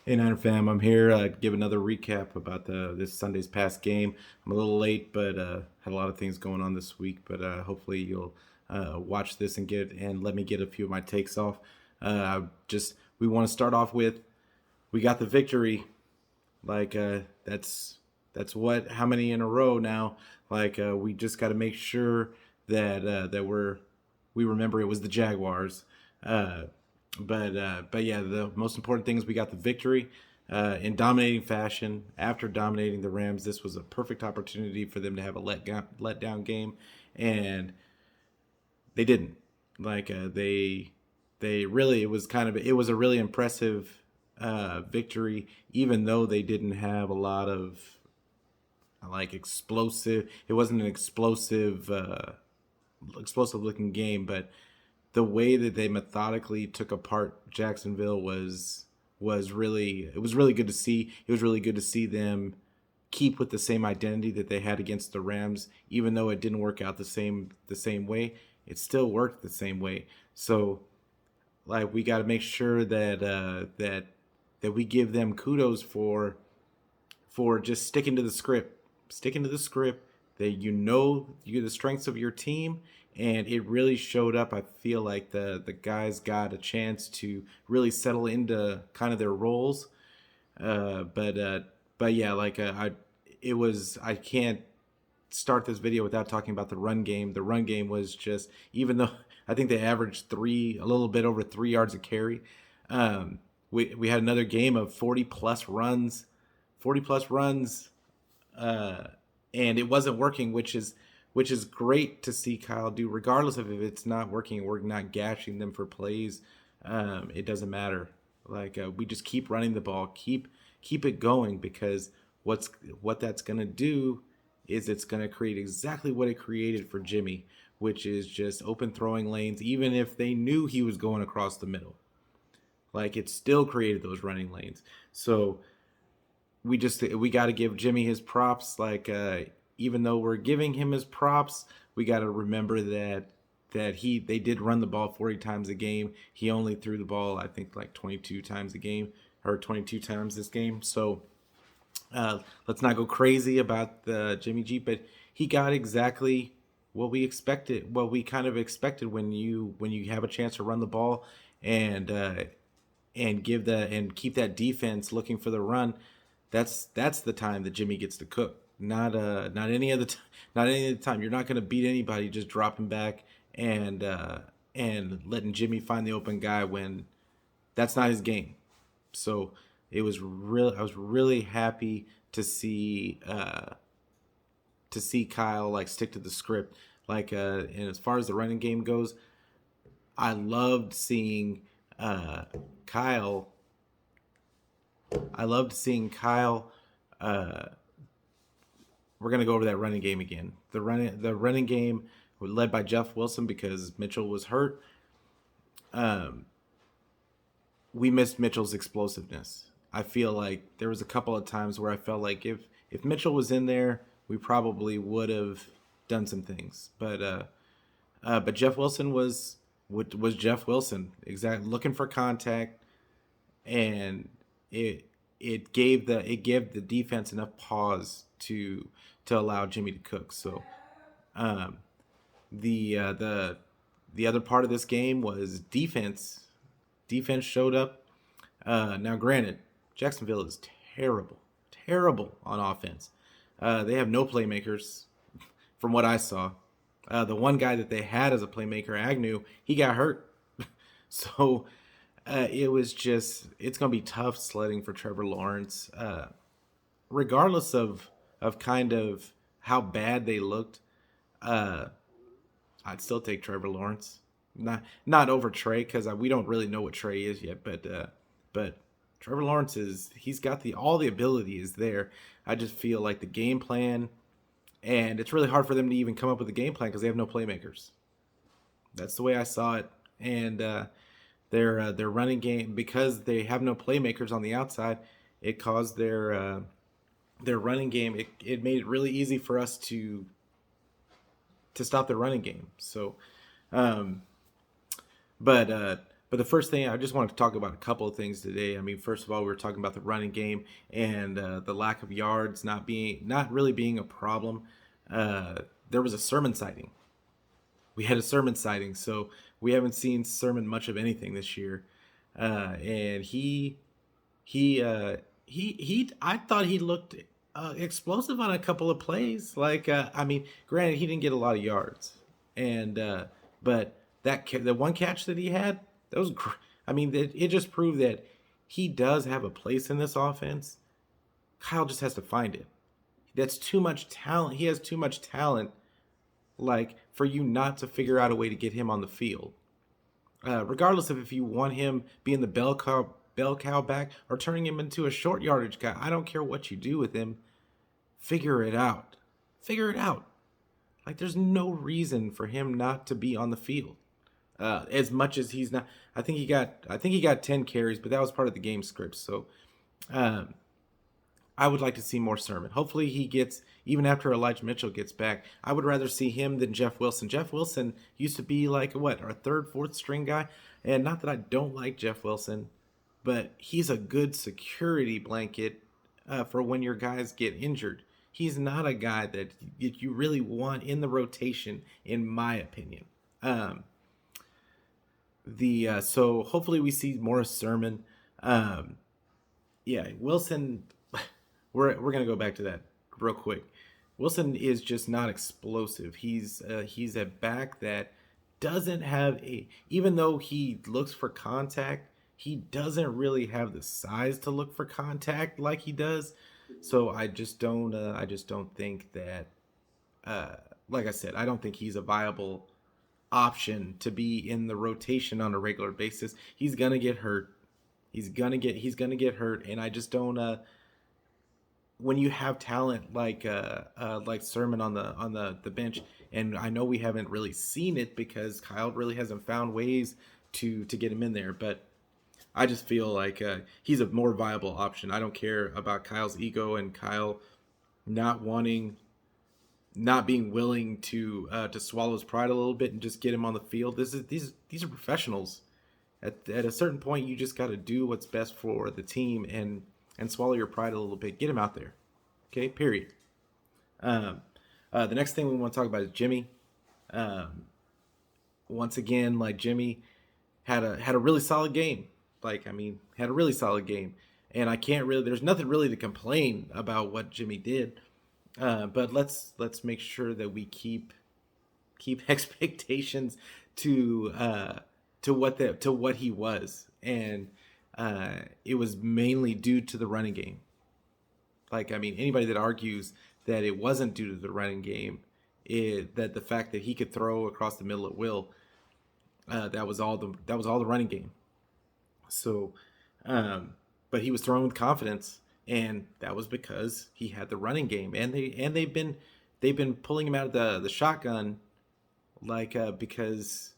Hey Niner fam, I'm here to give another recap about this Sunday's past game. I'm a little late, but had a lot of things going on this week. But hopefully you'll watch this and let me get a few of my takes off. Just we want to start off with we got the victory. Like that's what how many in a row now. Like we just got to make sure that we remember it was the Jaguars. Uh, but yeah, the most important thing is we got the victory in dominating fashion. After dominating the Rams, this was a perfect opportunity for them to have a let down game, and they didn't. Like they really it was a really impressive victory, even though they didn't have a lot of like explosive. It wasn't an explosive looking game, but the way that they methodically took apart Jacksonville was really it was really good to see. It was really good to see them keep with the same identity that they had against the Rams, even though it didn't work out the same way. It still worked the same way. So like we got to make sure that we give them kudos for just sticking to the script that you the strengths of your team, and it really showed up. I feel like the guys got a chance to really settle into kind of their roles. Uh, but uh, but yeah, like I can't start this video without talking about the run game. The run game was just even though I think they averaged a little bit over 3 yards a carry. We had another game of 40 plus runs, uh, and it wasn't working, which is great to see Kyle do. Regardless of if it's not working, we're not gashing them for plays. It doesn't matter. Like we just keep running the ball, keep it going because what's what that's gonna do is it's gonna create exactly what it created for Jimmy, which is just open throwing lanes, even if they knew he was going across the middle. Like it still created those running lanes. So we got to give Jimmy his props. Like even though we're giving him his props, we got to remember that they did run the ball 40 times a game. He only threw the ball I think like 22 times a game or 22 times this game. So let's not go crazy about the Jimmy G, but he got exactly what we expected. What we kind of expected when you have a chance to run the ball and and keep that defense looking for the run. That's the time that Jimmy gets to cook. Not any other not any other time. You're not going to beat anybody just dropping back and letting Jimmy find the open guy when that's not his game. So I was really happy to see Kyle like stick to the script. Like and as far as the running game goes, I loved seeing uh, Kyle. I loved seeing Kyle. Uh, we're gonna go over that running game again. The running game led by Jeff Wilson because Mitchell was hurt. Um, we missed Mitchell's explosiveness. I feel like there was a couple of times where I felt like if Mitchell was in there, we probably would have done some things. But Jeff Wilson was Jeff Wilson, exactly looking for contact, and it gave the defense enough pause to allow Jimmy to cook. So um, the uh, the the other part of this game was defense. Defense showed up. Now, granted, Jacksonville is terrible, terrible on offense. They have no playmakers, from what I saw. The one guy that they had as a playmaker, Agnew, he got hurt. So it's gonna be tough sledding for Trevor Lawrence, regardless of kind of how bad they looked. Uh, I'd still take Trevor Lawrence, not over Trey because we don't really know what Trey is yet, but Trevor Lawrence is he's got the all the ability is there. I just feel like the game plan, and it's really hard for them to even come up with a game plan because they have no playmakers. That's the way I saw it, and their running game because they have no playmakers on the outside. It caused their running game. It made it really easy for us to stop the running game. So, um, but But the first thing I just wanted to talk about a couple of things today. I mean, first of all, we were talking about the running game and the lack of yards not really being a problem. There was a Sermon sighting. We had a Sermon sighting, so we haven't seen Sermon much of anything this year. And he I thought he looked explosive on a couple of plays. Like I mean, granted, he didn't get a lot of yards, and but the one catch that he had, that was I mean, it just proved that he does have a place in this offense. Kyle just has to find it. That's too much talent. He has too much talent, like for you not to figure out a way to get him on the field. Regardless of if you want him being the bell cow back or turning him into a short yardage guy, I don't care what you do with him. Figure it out. Figure it out. Like there's no reason for him not to be on the field. As much as he's not, I think he got 10 carries, but that was part of the game script. So um, I would like to see more Sermon. Hopefully he gets, even after Elijah Mitchell gets back, I would rather see him than Jeff Wilson. Jeff Wilson used to be like, what, our third, fourth string guy? And not that I don't like Jeff Wilson, but he's a good security blanket for when your guys get injured. He's not a guy that you really want in the rotation, in my opinion. Um, the So hopefully we see more Sermon. Um, yeah, Wilson. We're gonna go back to that real quick. Wilson is just not explosive. He's a back that doesn't have a, even though he looks for contact, he doesn't really have the size to look for contact like he does. So I just don't think that uh like I said, I don't think he's a viable option to be in the rotation on a regular basis. He's gonna get hurt. He's gonna get hurt, and I just don't when you have talent like Sermon on the bench, and I know we haven't really seen it because Kyle really hasn't found ways to get him in there, but I just feel like he's a more viable option. I don't care about Kyle's ego and Kyle not wanting, not being willing to swallow his pride a little bit and just get him on the field. These are professionals. At a certain point, you just got to do what's best for the team and swallow your pride a little bit. Get him out there. Okay, period. Um, the next thing we want to talk about is Jimmy. Um, Once again, like Jimmy had a really solid game. Like I mean, had a really solid game, and I can't really. There's nothing really to complain about what Jimmy did. But let's make sure that we keep expectations to to what he was, and it was mainly due to the running game. Like I mean, anybody that argues that it wasn't due to the running game, that the fact that he could throw across the middle at will, that was all the running game. So, but he was throwing with confidence, and that was because he had the running game, and they've been pulling him out of the shotgun, like because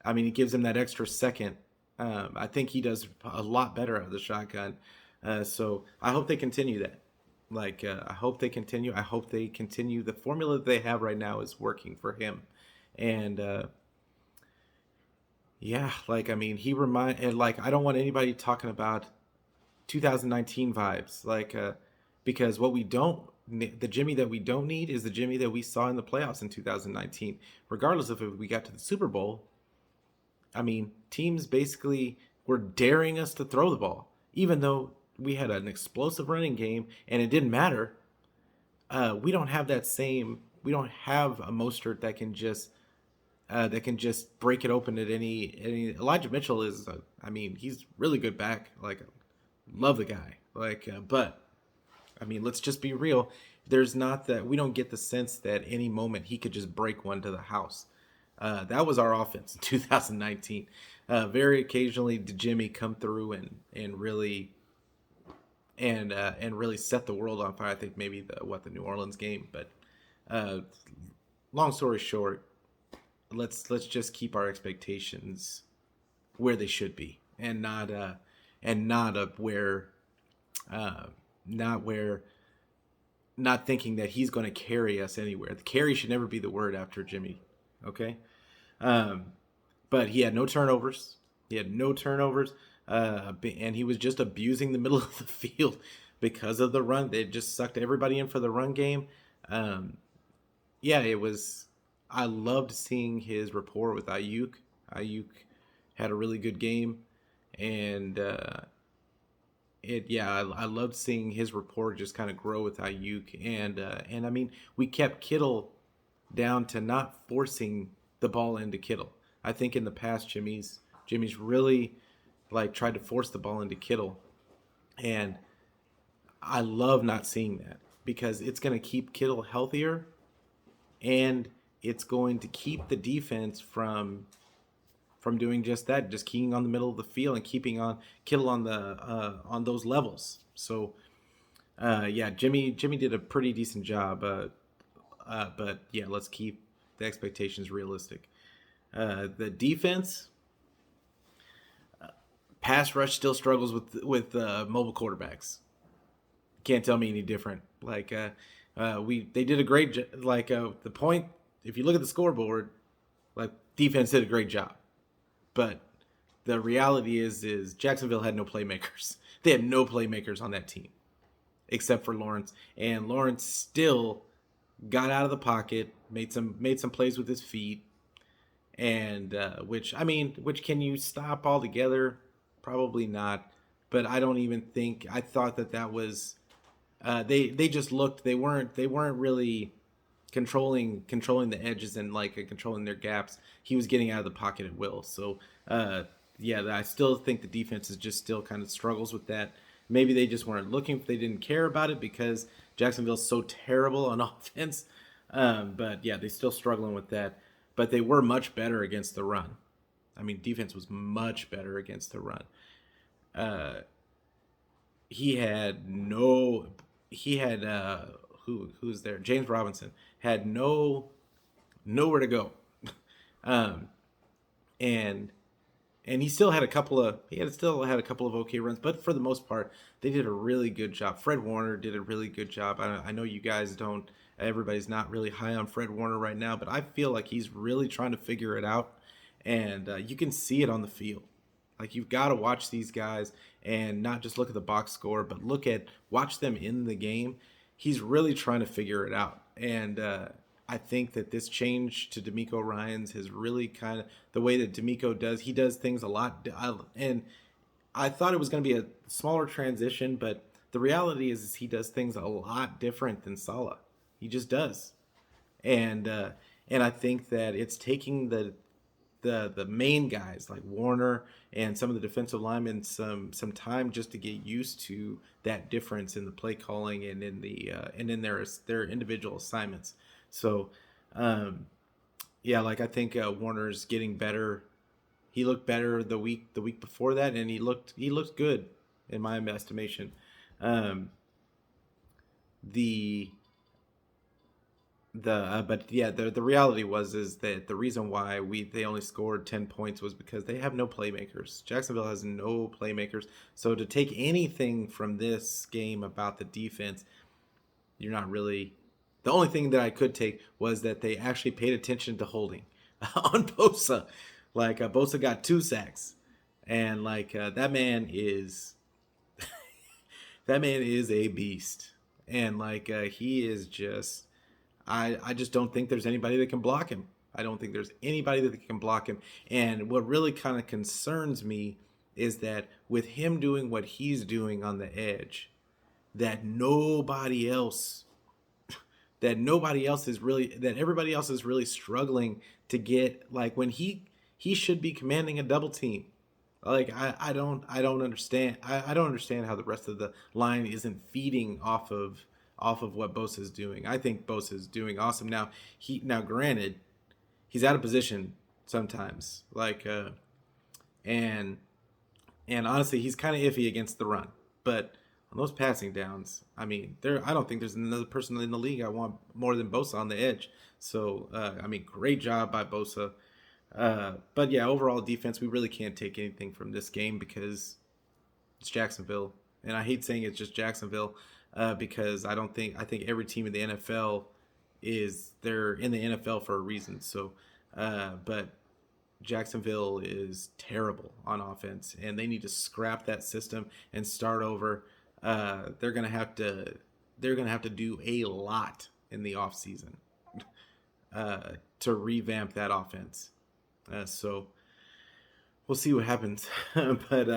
I mean, it gives him that extra second. I think he does a lot better out of the shotgun. So I hope they continue that. Like I hope they continue. I hope they continue. The formula that they have right now is working for him, and yeah, like I mean, he remind and like I don't want anybody talking about 2019 vibes, like because what we don't the Jimmy that we don't need is the Jimmy that we saw in the playoffs in 2019. Regardless of if we got to the Super Bowl, I mean, teams basically were daring us to throw the ball, even though we had an explosive running game and it didn't matter. We don't have that same. We don't have a Mostert that can just break it open at any. Elijah Mitchell is, I mean, he's really good back. Like, love the guy. Like, but I mean, let's just be real. There's not that we don't get the sense that any moment he could just break one to the house. That was our offense in 2019. Very occasionally did Jimmy come through and really and really set the world on fire. I think maybe the New Orleans game, but uh, long story short, let's just keep our expectations where they should be, and not up where uh, not where not thinking that he's going to carry us anywhere. The carry should never be the word after Jimmy. Okay, um, but he had no turnovers. He had no turnovers, and he was just abusing the middle of the field because of the run. They just sucked everybody in for the run game. Um, yeah, it was. I loved seeing his rapport with Ayuk. Ayuk had a really good game, and I loved seeing his rapport just kind of grow with Ayuk, and I mean, we kept Kittle down to not forcing the ball into Kittle. I think in the past, Jimmy's really like tried to force the ball into Kittle, and I love not seeing that because it's going to keep Kittle healthier, and it's going to keep the defense from doing just that, just keying on the middle of the field and keeping on Kittle on those levels. So yeah, Jimmy did a pretty decent job, but yeah, let's keep the expectations realistic. The defense, pass rush still struggles with mobile quarterbacks. Can't tell me any different. Like they did a great the point. If you look at the scoreboard, like defense did a great job, but the reality is Jacksonville had no playmakers. They had no playmakers on that team except for Lawrence, and Lawrence still got out of the pocket, made some plays with his feet, and which can you stop altogether? Probably not. But I don't even think I thought that was they just looked they weren't really controlling the edges and like controlling their gaps. He was getting out of the pocket at will. So yeah, I still think the defense is just still kind of struggles with that. Maybe they just weren't looking. They didn't care about it because Jacksonville's so terrible on offense. But yeah, they're still struggling with that. But they were much better against the run. I mean, defense was much better against the run. Uh, he had no. He had who's there? James Robinson had nowhere to go, um, and he still had a couple of okay runs, but for the most part, they did a really good job. Fred Warner did a really good job. I know you guys don't. Everybody's not really high on Fred Warner right now, but I feel like he's really trying to figure it out, and you can see it on the field. Like you've got to watch these guys and not just look at the box score, but watch them in the game. He's really trying to figure it out, and I think that this change to D'Amico Ryan's has really kind of the way that D'Amico does. He does things a lot, and I thought it was going to be a smaller transition, but the reality is he does things a lot different than Saleh. He just does, and uh, and I think that it's taking the main guys like Warner and some of the defensive linemen some time just to get used to that difference in the play calling and in their individual assignments. So um, yeah, like I think Warner's getting better. He looked better the week before that, and he looked good in my estimation. Um, the but yeah, the reality is that the reason why they only scored 10 points was because they have no playmakers. Jacksonville has no playmakers. So to take anything from this game about the defense, you're not really. The only thing that I could take was that they actually paid attention to holding on Bosa. Like Bosa got 2 sacks, and like that man is a beast, and like he is just. I just don't think there's anybody that can block him. I don't think there's anybody that can block him. And what really kind of concerns me is that with him doing what he's doing on the edge, that nobody else that everybody else is really struggling to get like when he should be commanding a double team. Like I don't understand. I don't understand how the rest of the line isn't feeding off of what Bosa is doing. I think Bosa is doing awesome. Now granted, he's out of position sometimes. And honestly, he's kind of iffy against the run. But on those passing downs, I mean, I don't think there's another person in the league I want more than Bosa on the edge. So I mean, great job by Bosa. But yeah, overall defense, we really can't take anything from this game because it's Jacksonville, and I hate saying it's just Jacksonville because I think every team in the NFL they're in the NFL for a reason. So, but Jacksonville is terrible on offense, and they need to scrap that system and start over. They're gonna have to do a lot in the offseason to revamp that offense. So we'll see what happens. But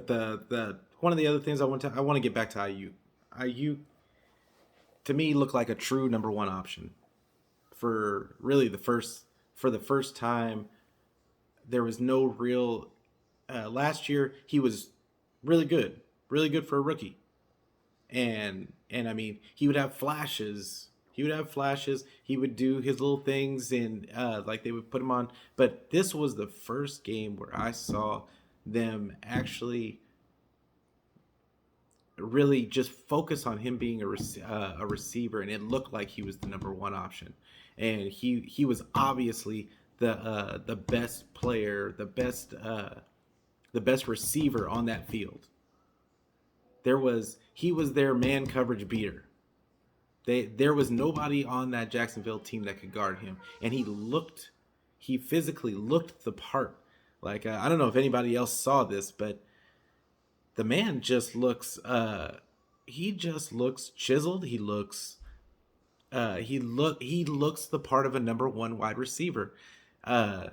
the one of the other things I want to get back to Ayuk. Ayuk to me looked like a true number one option for really the first time. There was no real. Last year he was really good for a rookie, and I mean he would have flashes. He would have flashes. He would do his little things, and like they would put him on. But this was the first game where I saw them actually really just focus on him being a receiver, and it looked like he was the number one option, and he was obviously the best player, the best receiver on that field. He was their man coverage beater. There was nobody on that Jacksonville team that could guard him, and he physically looked the part. Like I don't know if anybody else saw this, but the man just looks he just looks chiseled. He looks the part of a number one wide receiver. Uh,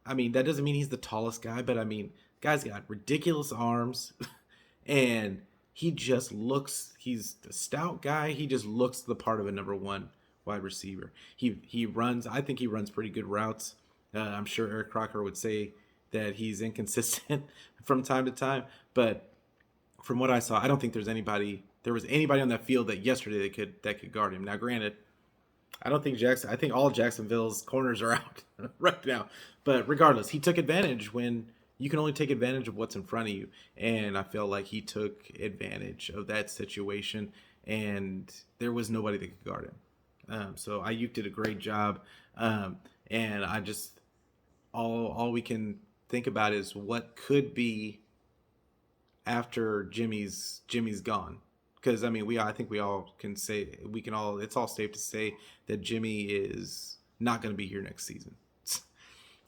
I mean that doesn't mean he's the tallest guy, but I mean guy's got ridiculous arms, and he's a stout guy. He just looks the part of a number one wide receiver. He runs. I think he runs pretty good routes. I'm sure Eric Crocker would say that he's inconsistent from time to time, but from what I saw, I don't think there was anybody on that field that yesterday that could guard him. Now, granted, I think all of Jacksonville's corners are out right now. But regardless, he took advantage when you can only take advantage of what's in front of you. And I felt like he took advantage of that situation, and there was nobody that could guard him. So Ayuk did a great job. And I just all we can think about is what could be after Jimmy's gone. Because I mean, I think we all can say it's all safe to say that Jimmy is not going to be here next season.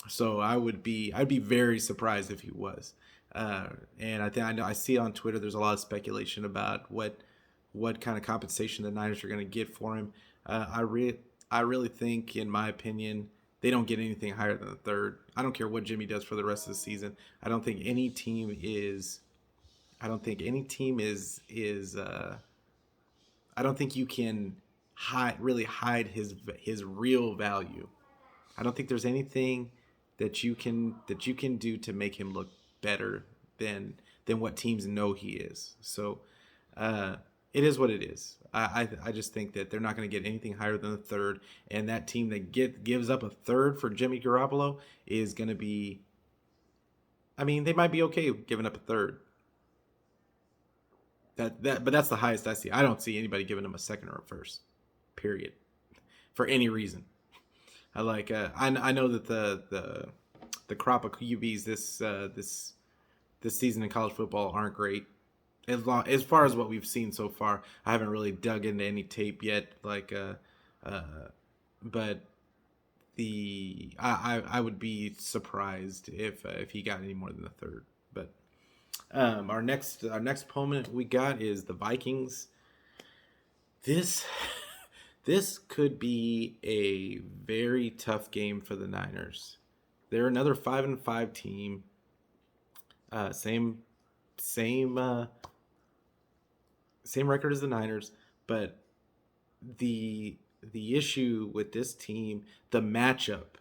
So I'd be very surprised if he was. And I know I see on Twitter there's a lot of speculation about what kind of compensation the Niners are going to get for him. I really think, in my opinion, they don't get anything higher than the third. I don't care what Jimmy does for the rest of the season. I don't think any team is. I don't think any team is. I don't think you can really hide his real value. I don't think there's anything that you can do to make him look better than what teams know he is. So it is what it is. I just think that they're not going to get anything higher than the third, and that team that gives up a third for Jimmy Garoppolo is going to be. I mean, they might be okay giving up a third. But that's the highest I see. I don't see anybody giving him a second or a first, period, for any reason. I know that the crop of QBs this season in college football aren't great. As far as what we've seen so far, I haven't really dug into any tape yet. But I would be surprised if he got any more than the third. But our next opponent we got is the Vikings. This could be a very tough game for the Niners. They're another 5-5 team. Same record as the Niners, but the issue with this team, the matchup,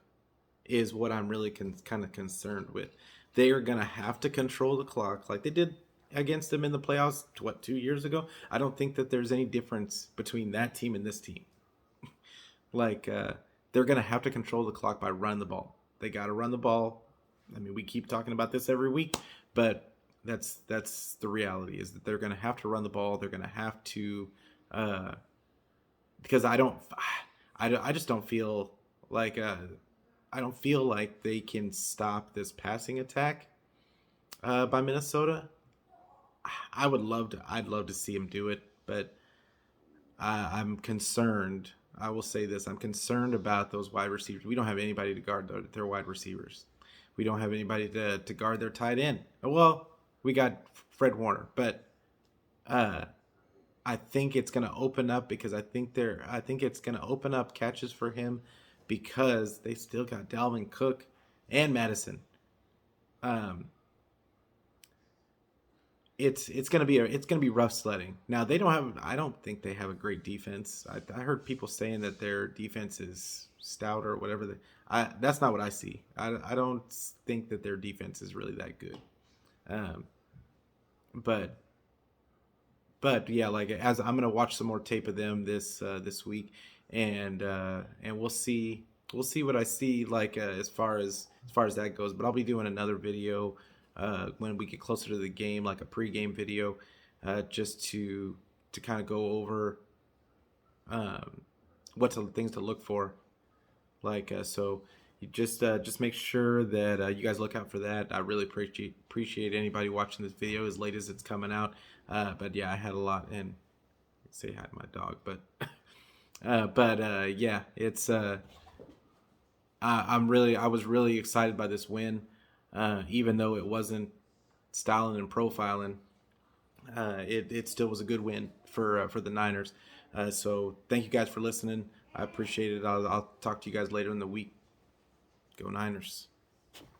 is what I'm really kind of concerned with. They are going to have to control the clock like they did against them in the playoffs, 2 years ago. I don't think that there's any difference between that team and this team. They're going to have to control the clock by running the ball. They got to run the ball. I mean, we keep talking about this every week, but that's the reality, is that they're going to have to run the ball. They're going to have to, because I just don't feel like they can stop this passing attack by Minnesota. I'd love to see him do it, but I'm concerned I will say this: I'm concerned about those wide receivers. We don't have anybody to guard their wide receivers. We don't have anybody to guard their tight end. Well, we got Fred Warner, but uh, I think it's going to open up because I think it's going to open up catches for him because they still got Dalvin Cook and Madison. Um, it's gonna be rough sledding. Now they don't have I don't think they have a great defense. I heard people saying that their defense is stout or whatever. That's not what I see. I don't think that their defense is really that good. Um, but yeah, like as I'm gonna watch some more tape of them this week, and we'll see what I see like as far as that goes. But I'll be doing another video when we get closer to the game, like a pregame video, just to kind of go over um, things to look for. Like so, you just make sure that you guys look out for that. I really appreciate anybody watching this video as late as it's coming out. But yeah, I had a lot and say hi to my dog, but yeah, it's I was really excited by this win, even though it wasn't styling and profiling. It still was a good win for the Niners. So thank you guys for listening. I appreciate it. I'll talk to you guys later in the week. Go Niners.